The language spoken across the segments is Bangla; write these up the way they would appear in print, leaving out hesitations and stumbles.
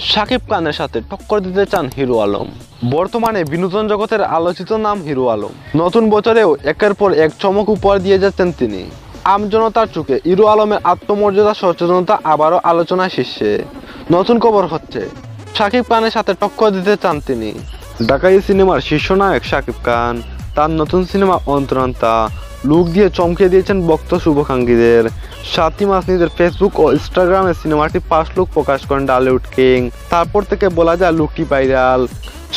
শাকিব খানের সাথে টক্কর দিতে চান হিরো আলম। বর্তমানে বিনোদন জগতের আলোচিত নাম হিরো আলম। নতুন বছরেও একের পর এক চমক উপহার দিয়ে যাচ্ছেন তিনি। আমজনতার চোখে হিরো আলমের আত্মমর্যাদা সচেতনতা আবারও আলোচনায় শীর্ষে। নতুন খবর হচ্ছে শাকিব খানের সাথে টক্কর দিতে চান তিনি। ঢাকাই সিনেমার শীর্ষ নায়ক শাকিব খান তার নতুন সিনেমা অন্তরান্তা লুক দিয়ে চমকে দিয়েছেন ভক্ত শুভাকাঙ্ক্ষীদের। 7 মার্চ নিজের ফেসবুক ও ইনস্টাগ্রামে সিনেমাটি ফার্স্ট লুক প্রকাশ করেন ঢালিউড কিং। তারপর থেকে বলা যায় লুকটি ভাইরাল।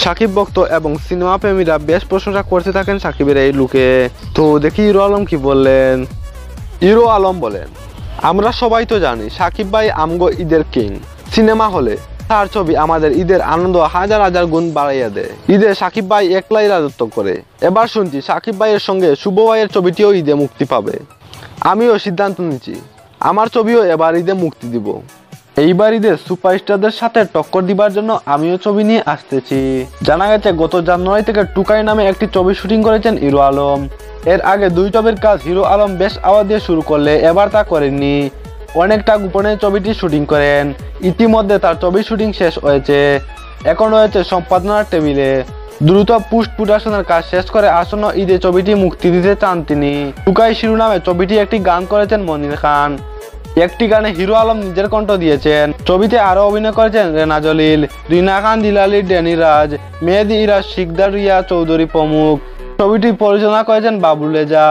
শাকিব ভক্ত এবং সিনেমা প্রেমীরা বেশ প্রশংসা করতে থাকেন শাকিবের এই লুকে। তো দেখি হিরো আলম কি বললেন। হিরো আলম বলেন, আমরা সবাই তো জানি শাকিব ভাই আমগো ঈদের কিং। সিনেমা হলে তার ছবি আমাদের ঈদের আনন্দ হাজার হাজার গুণ বাড়াইয়া দেয়। ঈদে শাকিব ভাই একলাই রাজত্ব করে। এবার শুনছি শাকিব ভাইয়ের সঙ্গে শুভ ভাইয়ের ছবিটিও ঈদে মুক্তি পাবে। আমিও সিদ্ধান্ত নিচ্ছি আমার ছবিও এবার ঈদে মুক্তি দিব। এইবার ঈদে সুপারস্টারদের সাথে টক্কর দিবার জন্য আমিও ছবি নিয়ে আসতেছি। জানা গেছে গত জানুয়ারি থেকে টুকাই নামে একটি ছবি শুটিং করেছেন হিরো আলম। এর আগে 2 ছবির কাজ হিরো আলম বেশ আওয়াজ দিয়ে শুরু করলে এবার তা করেননি। অনেকটা গোপনে ছবিটি শুটিং করেন। ইতিমধ্যে তার ছবি শুটিং শেষ হয়েছে, এখন রয়েছে সম্পাদনার টেবিলে। দ্রুত পোস্ট প্রোডাকশনের কাজ শেষ করে আসন্ন ঈদে ছবিটি মুক্তি দিতে চান তিনি। টুকাই শিরোনামে ছবিটি একটি গান করেছেন মনির খান। একটি গানে হিরো আলম নিজের কণ্ঠ দিয়েছেন। ছবিতে আরো অভিনয় করেছেন রেনা জলিল, রিনা খান, দিলালি, ড্যানি রাজ, মেহেদি ইরাজ, শিকদার, রিয়া চৌধুরী প্রমুখ। ছবিটি পরিচালনা করেছেন বাবুল রেজা।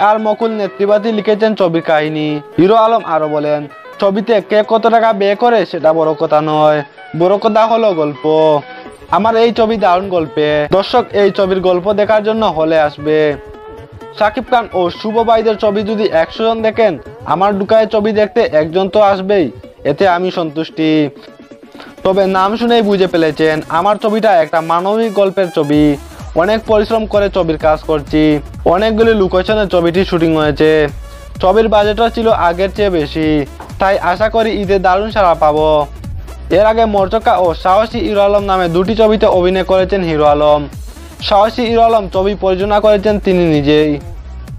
আর মকুল নেতৃত্বে লিখেছেন ছবির কাহিনী। হিরো আলম আরো বলেন, ছবিতে কে কত টাকা ব্যয় করে সেটা বড় কথা নয়, বড় কথা হলো গল্প। আমার এই ছবি দারুণ গল্পে। দর্শক এই ছবির গল্প দেখার জন্য হলে আসবে। শাকিব খান ও শুভ ভাইদের ছবি যদি 100 জন দেখেন, আমার ঢুকায় ছবি দেখতে একজন তো আসবেই, এতে আমি সন্তুষ্টি। তবে নাম শুনেই বুঝে ফেলেছেন আমার ছবিটা একটা মানবিক গল্পের ছবি। অনেক পরিশ্রম করে ছবির কাজ করছি। অনেকগুলি লোকেশনে ছবিটি শুটিং হয়েছে। ছবির বাজেটও ছিল আগের চেয়ে বেশি, তাই আশা করি ঈদে দারুণ সাড়া পাবো। এর আগে মরচকা ও সাহসী হিরো আলম নামে 2টি ছবিতে অভিনয় করেছেন হিরো আলম। সাহসী হিরো আলম ছবি পরিচালনা করেছেন তিনি নিজেই।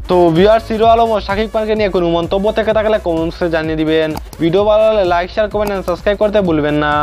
তো ভিউয়ার্স, হিরো আলম ও শাকিব খানকে নিয়ে কোনো মন্তব্য থেকে থাকলে কমেন্টসে জানিয়ে দিবেন। ভিডিও ভালো লাগলে like, share, comment and subscribe করতে ভুলবেন না।